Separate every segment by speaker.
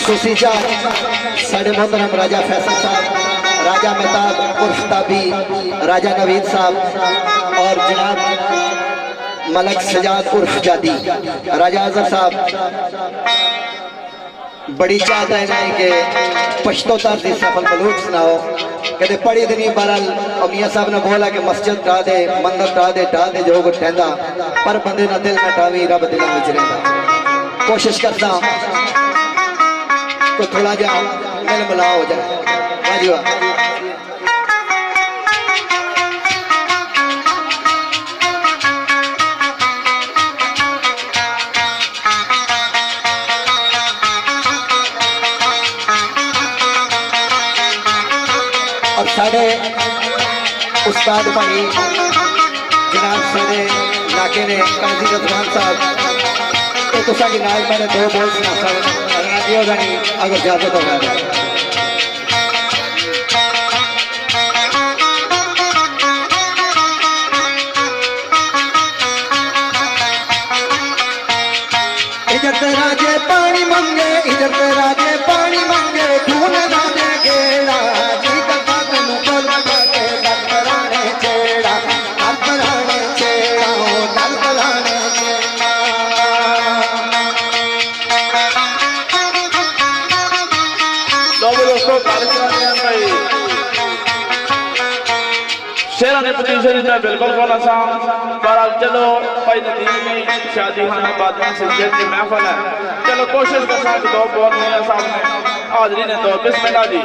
Speaker 1: सुसीजा साढ़े मोहतरम राजा फैसल साहब, राजा मेहताब उर्फ ताबी, राजा नवीद साहब और जनाब मलक सजाद उर्फ जादी, राजा आजम साहब बड़ी चाहता है कि पश्तो तर्ज सफल बलूच सुनाओ। कहते पढ़ी दिन बहरहाल अमिया साहब ने बोला कि मस्जिद ढा दे, मंदिर ढा दे जो कुछ ठहंदा, पर बंदे ना दिल न ढावी, रब दिलों में रहिंदा। कोशिश करता तो थोड़ा जा मिल मिलाव हो जाए। वाह जी वाह। और साढ़े उस्ताद भाई जनाब साढ़े इलाके ने काजी रजवान साहब तो साड़ी नाल मैंने दो बोल सुना अगर इजाजत होगा। इधर ते राजे पानी मंगे, इधर ते राजे पानी मंगे, खून राजे गेड़ा जी करता तेनू बोल के दर पराने छेड़ा, दर पराने छेड़ा, दर पराने शेरा ने पोजीशन इतना बिल्कुल कौन सा पर अब चलो भाई नदीम शादी खाना बाद में सिलसिले की महफिल है। चलो कोशिश कर साथ दो बहुत मियां साहब ने हाजिरी ने दो बिस्मिल्लाह जी।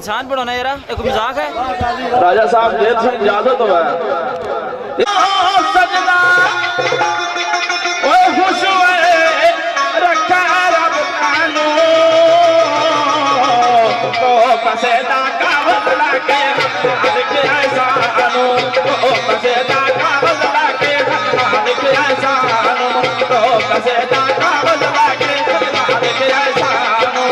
Speaker 2: इंसान बनाना यार, एक मजाक है।
Speaker 3: राजा साहब देर से इजाजत हो सजना खुश रखा रब कानू तो पसेदा का बदला के ऐसानो तो पसेदा का बदला के ऐसानो तो पसेदा का बदला के ऐसानो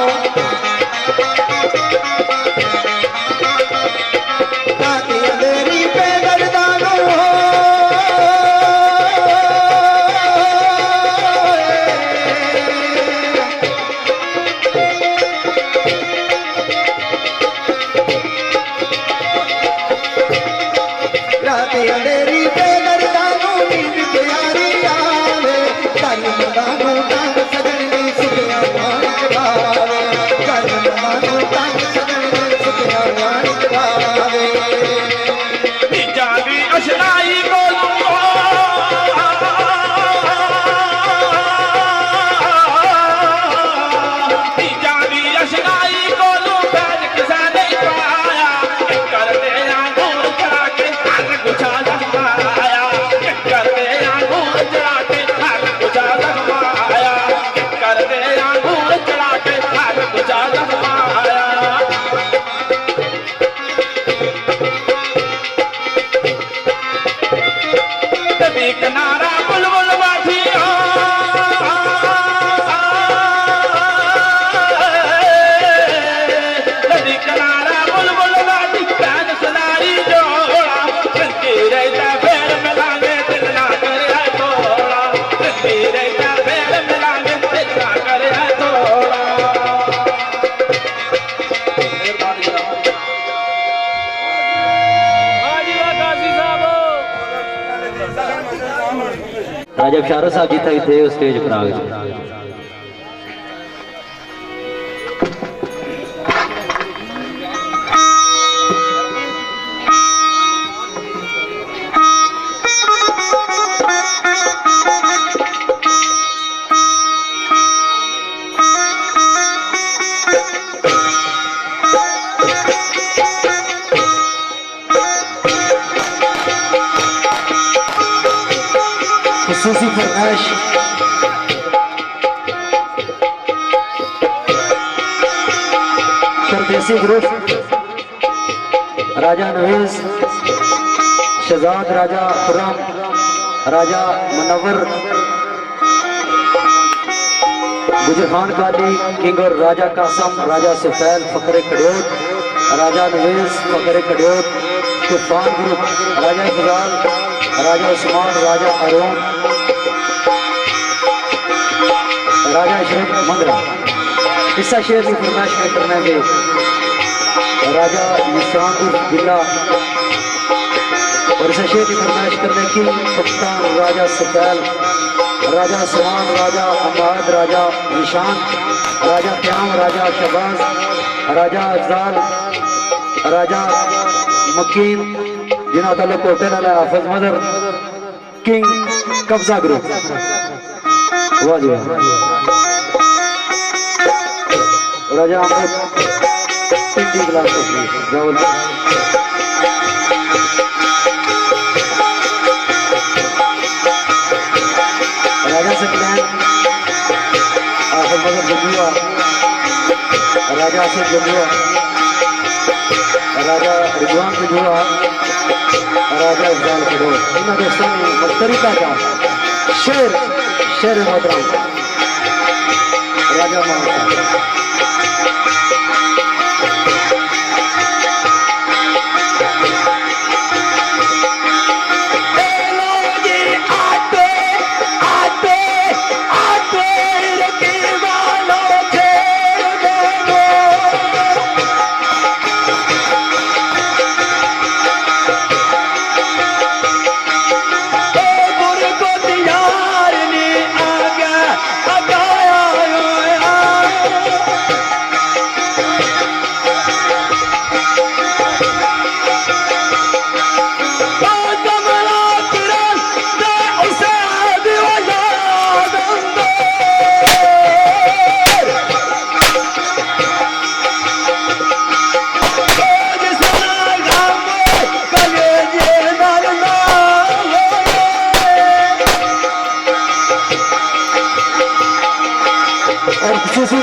Speaker 1: राजा शाहरुख साहब जी तक थे स्टेज पर आ गए। खुसूसी फरमाइश परदेसी ग्रुप राजा नवीज, शहजाद राजा खुर्रम, राजा मुनव्वर, गुजर खान काली किंग और राजा कासम, राजा सुफैल फकरे कड़ियोत, राजा नवीज फकरे कड़ियोत, तूफान ग्रुप राजा फजाल, राजा उस्मान, राजा अरुण, राजा शरीफ मंगरा। हिस्सा शेर की फरमाइश में करने के राजा निशान बिल्ला और हिस्सा शेर की फरमाइश करने की कप्तान राजा सुफैल, राजा उस्मान, राजा अहमद, राजा निशान, राजा क्याम, राजा शहबाज, राजा अफजाल, राजा मकीन जिन्हों तले कोटे नाल हाफिज मदर, किंग कब्जा ग्रुप। वाह जी राजा पिंडी ग्लास राहुल राजा सकलैन हाफिज मदर जमुआ, राजा आसिफ जमुआ, राजा रिजवान जमुआ, राजा अफजाल करो। इन दोस्तों ने मुख्तलिफ का शेर शेर मोहतरम राजा मानसा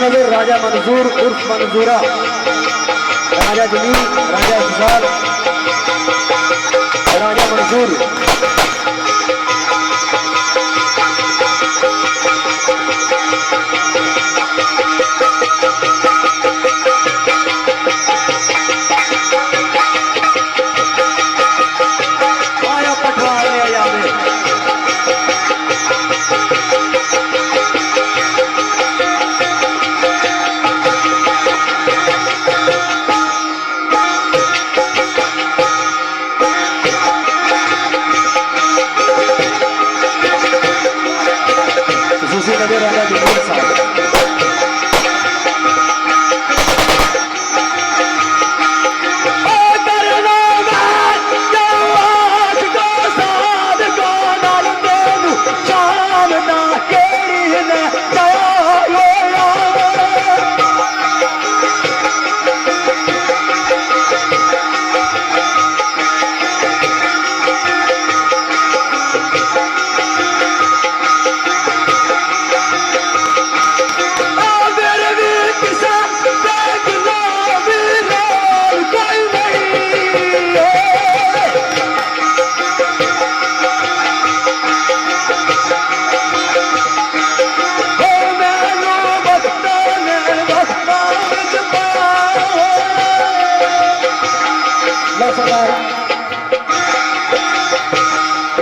Speaker 1: नजर राजा मंजूर उर्फ मंजूरा, राजा जमील, राजा इकबाल, राजा मंजूर। आया पठान ले जावे खुसूसी नजर राजा जमील साहब।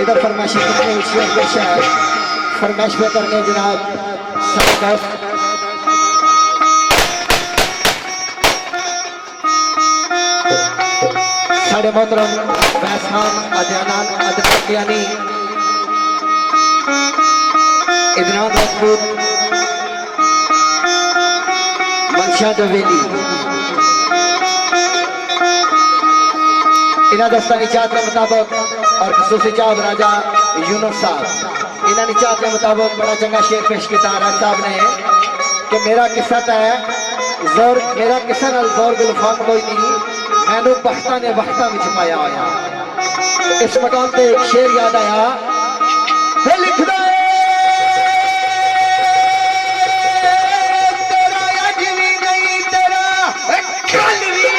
Speaker 1: इधर फरमाइश करने फरमाइश पे करने जनाब सरकस साढ़े मोहतरम वैसान अदनान अदनानी इदनान राजपूत मनशा डवेली इन्होंने दस्तानी चाहत के मुताबिक और खसूसी चाहत राजा यूनुस साहब इन्होंने चाहत के मुताबिक बड़ा चंगा शेर पेश किया राज साहब ने कि मेरा किस्सा है जोर मेरा किस्सा नाल जोर गुलफाम कोई नहीं मैनू बख्ता ने वक्ता में छुपाया होया। इस मकाम पे एक शेर याद आया लिख दो तेरा अज भी नहीं तेरा कल भी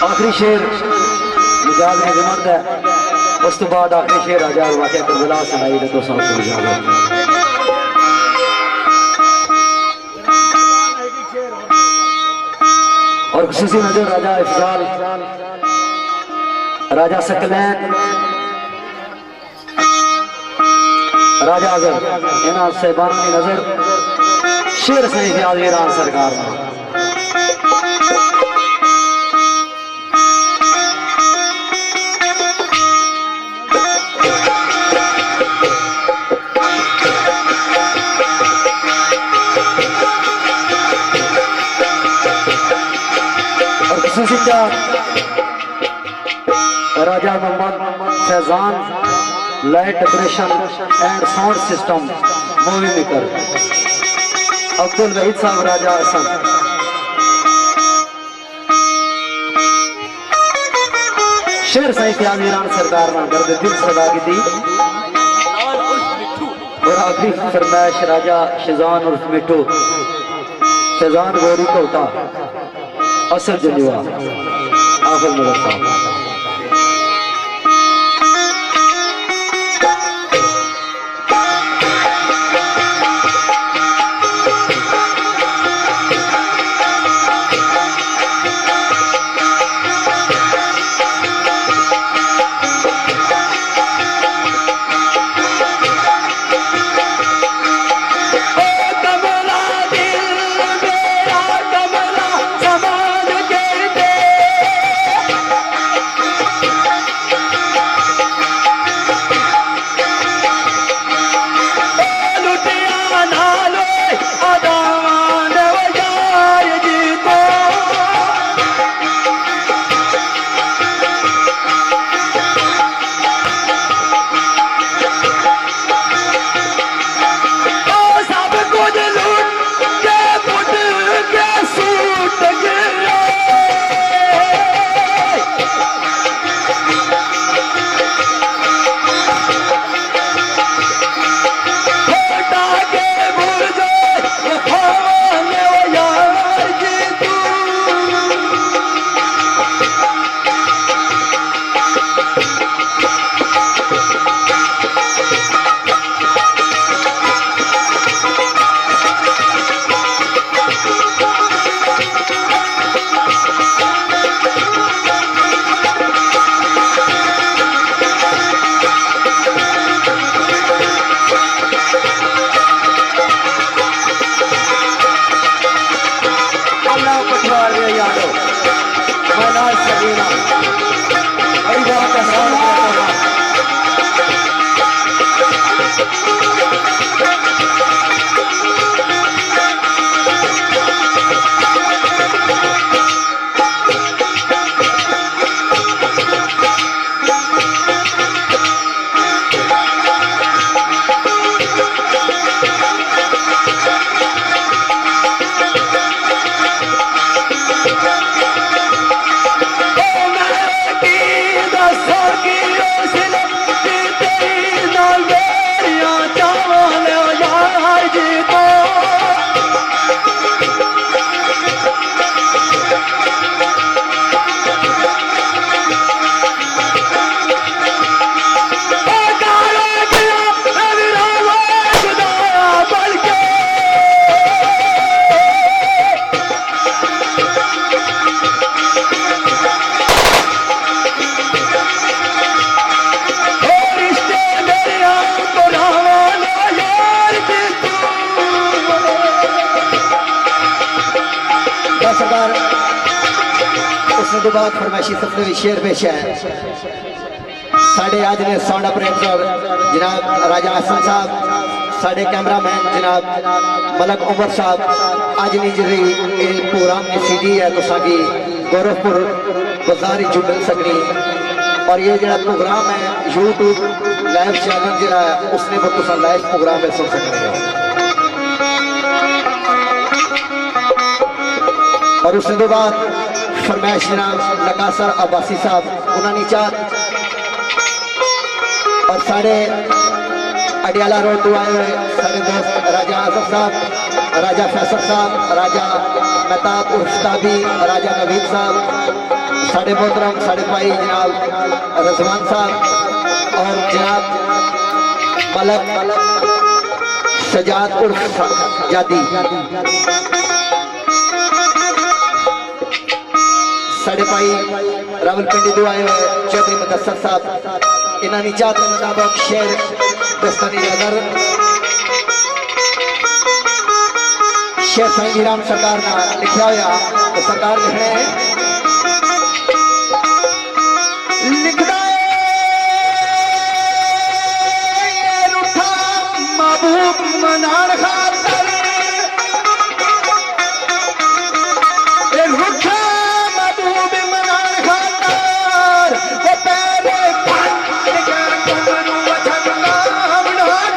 Speaker 1: आखिरी शेर मिजाज में जमंद है। उस तो बाद आखिरी शेर राजा और वाक़या करबला सुनाई तो सब को इजाजत। और खुसूसी नजर राजा इफजाल, राजा सकलैन, राजा अजर इन्हां साहिबान की नजर शेर सही ख्याल वीरान सरकार में। Raja Mohammad Faizan light decoration and sound system movie maker, Abdul Wahid Sahab Raja Hasan, शेर सही ख्याल वीरान सरकार ने दर्द दिल सदा की दी। और आखिरी फरमाइश राजा शिजान उर्फ मिठू, शिजान गोरी कोटा असल जलवा आफल मदद साहब। तो बाद फरमाइशी सफर भी शेर पेश है साढ़े आज ने साउंड ऑपरेटर जनाब राजा हसन साहब, साढ़े कैमरामैन जनाब मलक उमर साहब। आज नहीं जी प्रोग्राम की सीडी है तो साकी गौरवपुर बाजार जो मिल सकनी। और ये जो प्रोग्राम है यूट्यूब लाइव चैनल जो है उसने वो तुम लाइव प्रोग्राम में सुन सकते हो। और उसके बाद फरमाइश जनाब नकासर अब्बासी साहब उन्होंने चार और साढ़े अडियाला रोड तो आए हुए सारे दोस्त राजा आजम साहब, राजा फैसल साहब, राजा मेहताब उर्फताबी, राजा नवीद साहब, साढ़े मोहतरम साढ़े भाई जनाब रजवान साहब और जनाब मलक सजाद उर्फ जादी साढ़े भाई रावलपिंडी तो आए हुए चौधरी मुदस्सर साहब इन्होंने चाहते मुताबिक शेर दस्तानी नजर शेर साईं जी राम सरकार ना लिखा हुआ तो सरकार लिख रहे हैं लिखदा ये रूठा महबूब मनार खातर ये रूठा महबूब मनार खातर वो पैरे के कमरू वचन नाम नाटू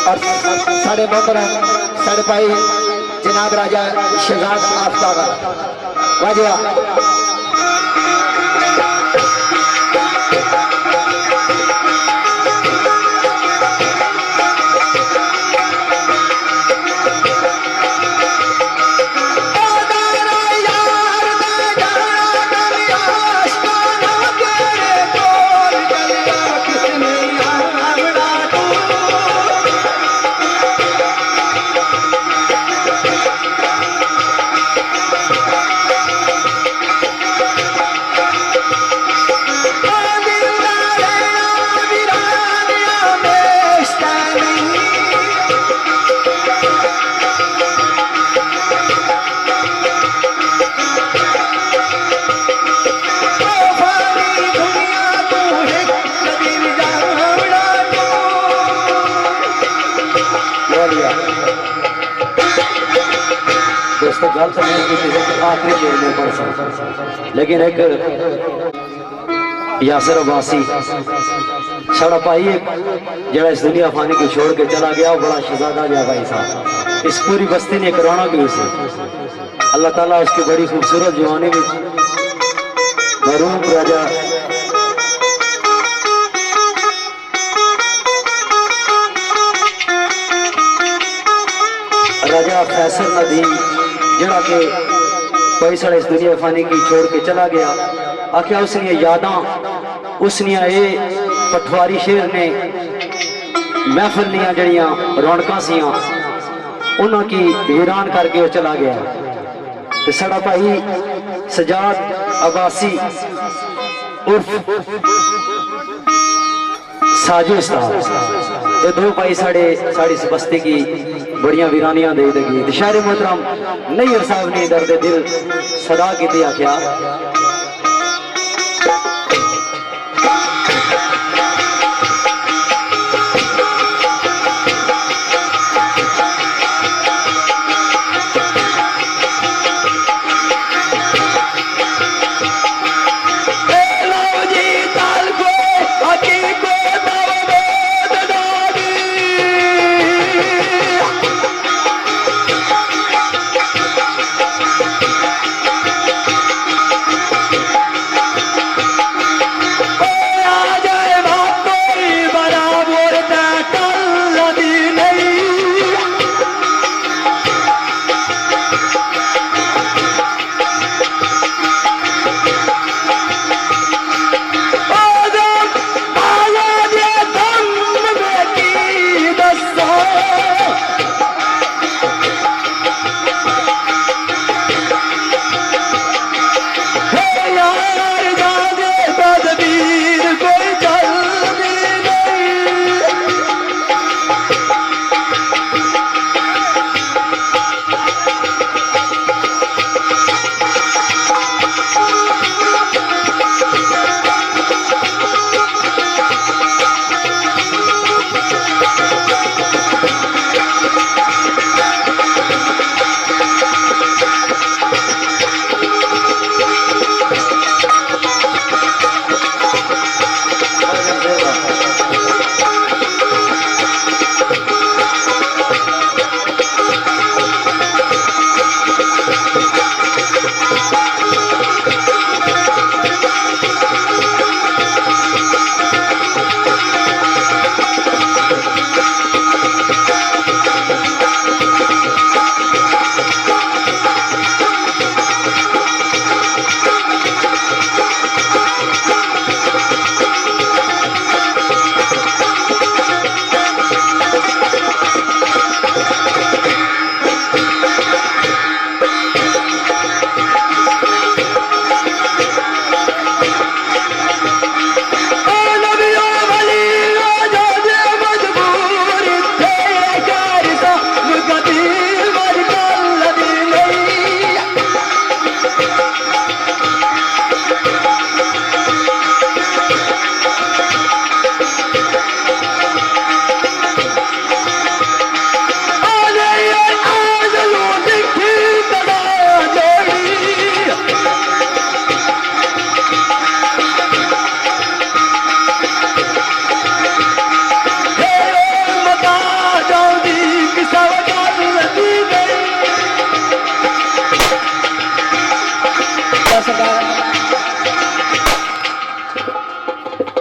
Speaker 1: और साढ़े मोहतरम साढ़े भाई जनाब राजा शहजाद आफ्ताब वाजिया दोस्तों गल तो आखिरी शेर में पढ़ सकता लेकिन एक यासिर अब्बासी साड़ा भाई एक जरा इस दुनिया फानी को छोड़ के चला गया बड़ा शहजादा गया भाई साहब इस पूरी बस्ती ने करवाना भी उसे अल्लाह ताला उसकी बड़ी खूबसूरत जवानी में मरूम राजा फैसल नदीम जड़ा के कोई साढ़े इस दुनिया फानी की छोड़ के चला गया आख्या उसने यादा उसने ये पठवारी शेर ने महफिल दियां जड़ियां रौनक सियां उन्होंने की वीरान करके वो चला गया तो साड़ा भाई सजाद अब्बासी उर्फ साजिद साहब ये दो भाई साढ़े साड़ी बस्ती की बड़िया वीरानियां दे देगी शायर मोहतरम नैयर साहब ने दर्द दिल सदा की आख्या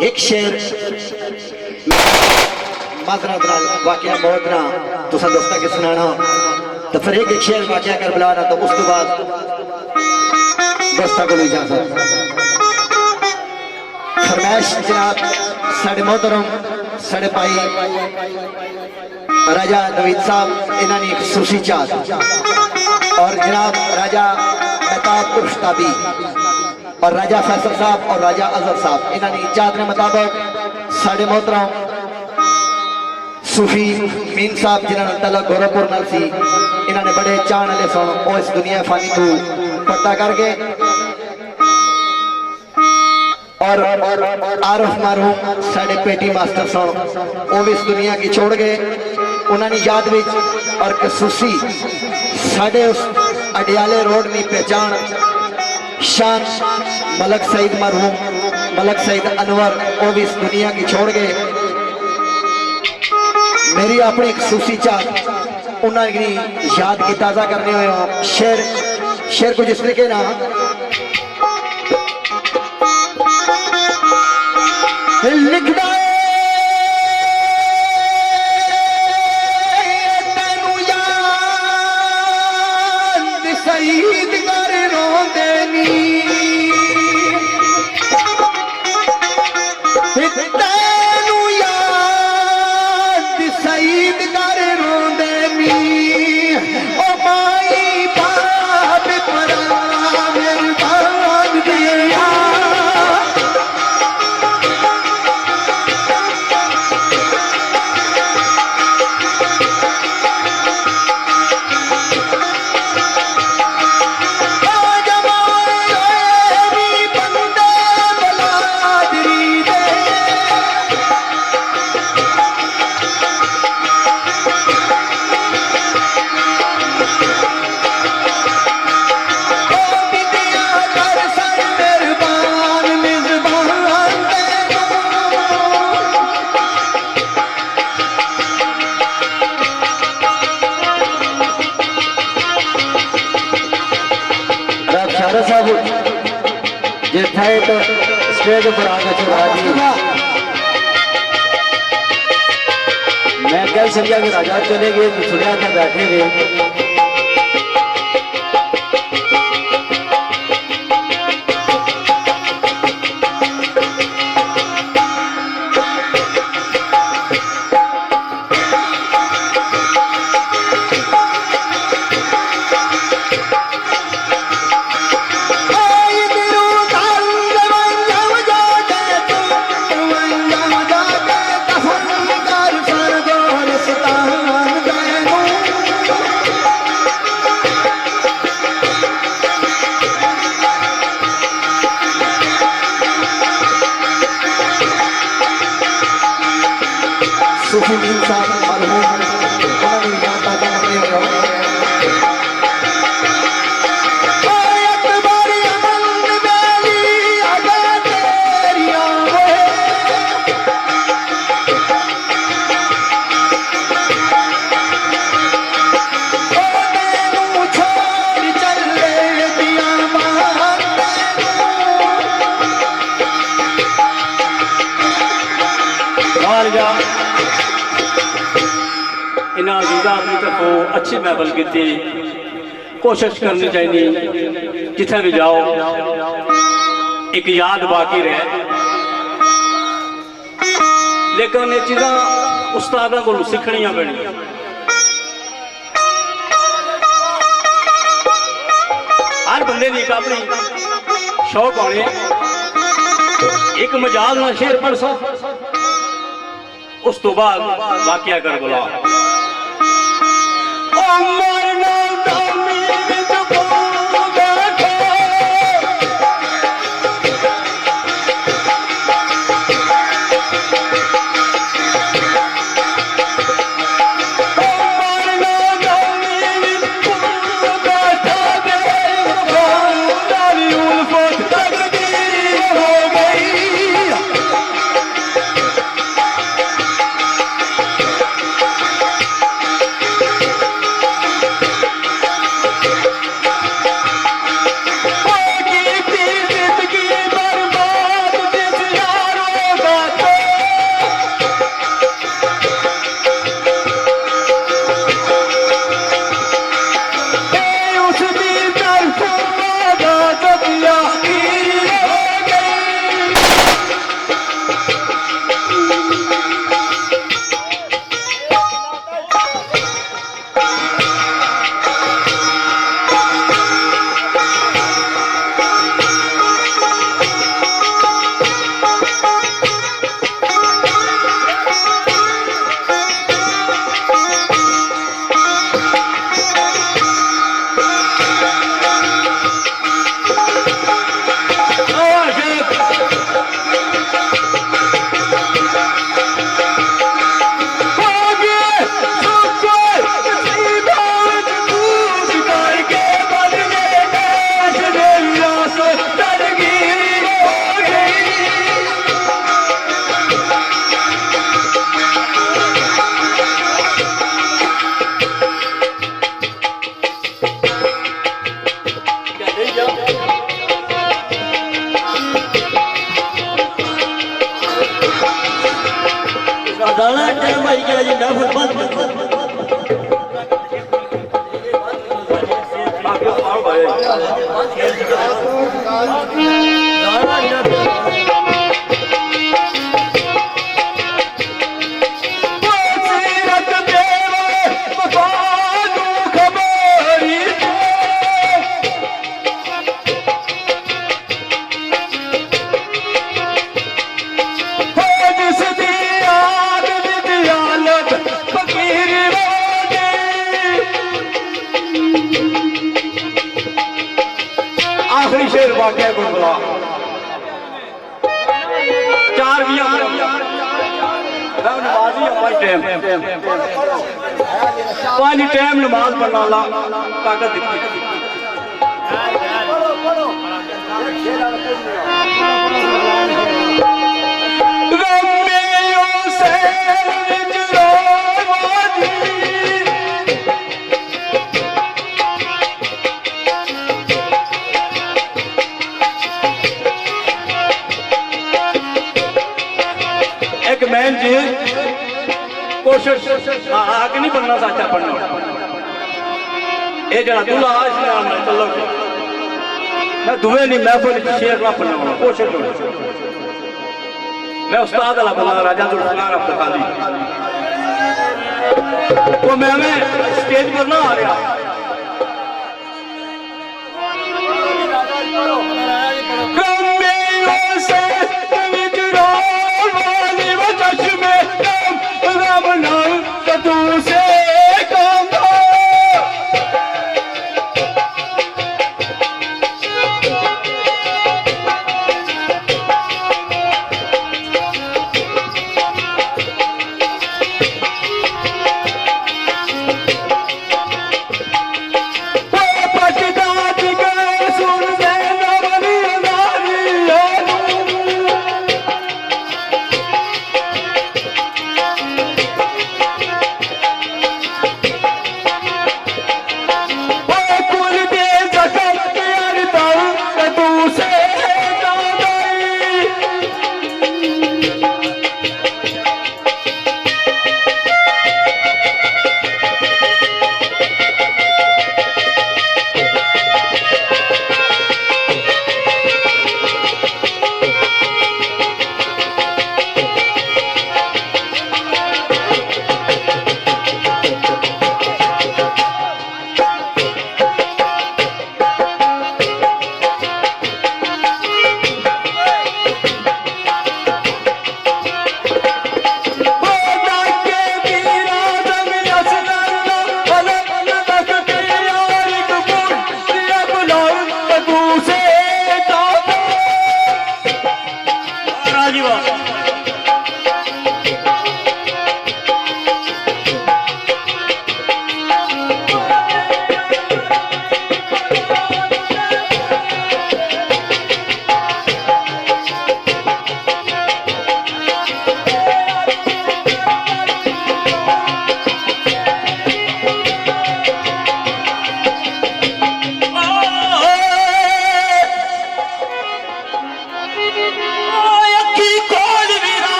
Speaker 1: एक शेर माजरत नाल वाकया मौत ना तुसा दोस्तां के सुनाना तो फिर एक शेर वाकया कर बुलाना तो उस तो बाद दोस्तां को इजाजत फरमाइश जनाब साढ़े मोहतरम साढ़े भाई राजा नवीद साहब इन्होंने एक सूसी चाद और जनाब राजा मेहताब उर्फताबी और राजा फैसल साहब और राजा अजहर साहब इन्होंने चाद के मुताबिक साढ़े मोहतरम सूफी मीन साहब जिन्होंने तलक गोरखपुर नाल सी इन्होंने बड़े चाहण वाले सुन वो इस दुनिया फानी तू पता करके और आरफ मारूम साढ़े पेटी मास्टर सुन वो भी इस दुनिया की छोड़ गए उन्होंने याद विच और कसूसी साढ़े उस अडियाले रोड की पहचान शान मलक सईद मरहूम मलक सईद अनवर वो भी इस दुनिया की छोड़ गए मेरी अपनी एक सूसी चाह उन्होंने याद की ताज़ा करने हुए शेर शेर कुछ इस तरीके ना लिखदा तेनू याद शहीद कर रोंदे नी तेनू याद शहीद कर रोंदे नी ओ माई बाप परा मेहरबान दिया जे थे तो स्टेज पर आगे चढ़ा दी मैं कल समझा कि राजा चले गए तो सुनिया था बैठे गए सूफी मीन साहब मरहूम उन्होंने याद ताज़ा करने हुए
Speaker 4: इन्हें अजीजा अपनी तरफों अच्छी महफल की कोशिश करनी चाहिए जिथे भी जाओ एक याद बाकी रहे लेकिन ये चीज़ा उस्तादा को सीखनिया पैनिया हर बंदे की एक अपनी शौक होने एक मजाल ना शेर पढ़ सो उस तो बाद वाकया कर बुला अदाना टाइम आई गया जी महफिल बंद आखिरी शेर वाक्य गुरबला चार भी नमाजी पांच टाइम नमाज पढ़ना ला ताकत दी एक मैन जी कोशिश आगे नहीं बनना साचा बनना ये जरा दूल्हा इस्लाम है चलो मैं दुए नहीं महफिल शेर ना बनना वाला कोशिश करो मैं उस्ताद अला बना राजा जुल्फकार अब्दुल खादी वो मैं स्टेज पर ना आ रहा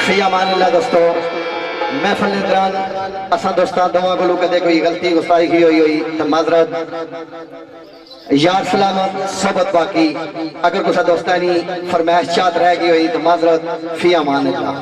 Speaker 1: फी अमानिल्लाह दोस्तों महफिल के दौरान असा दोस्तों दोवां को कदे कोई गलती गुस्ताखी हुई तो माजरत यार सलामत सोबत बाकी अगर कुछ दोस्तानी फरमाइश चाहत रह गई हुई तो माजरत फी अमानिल्लाह।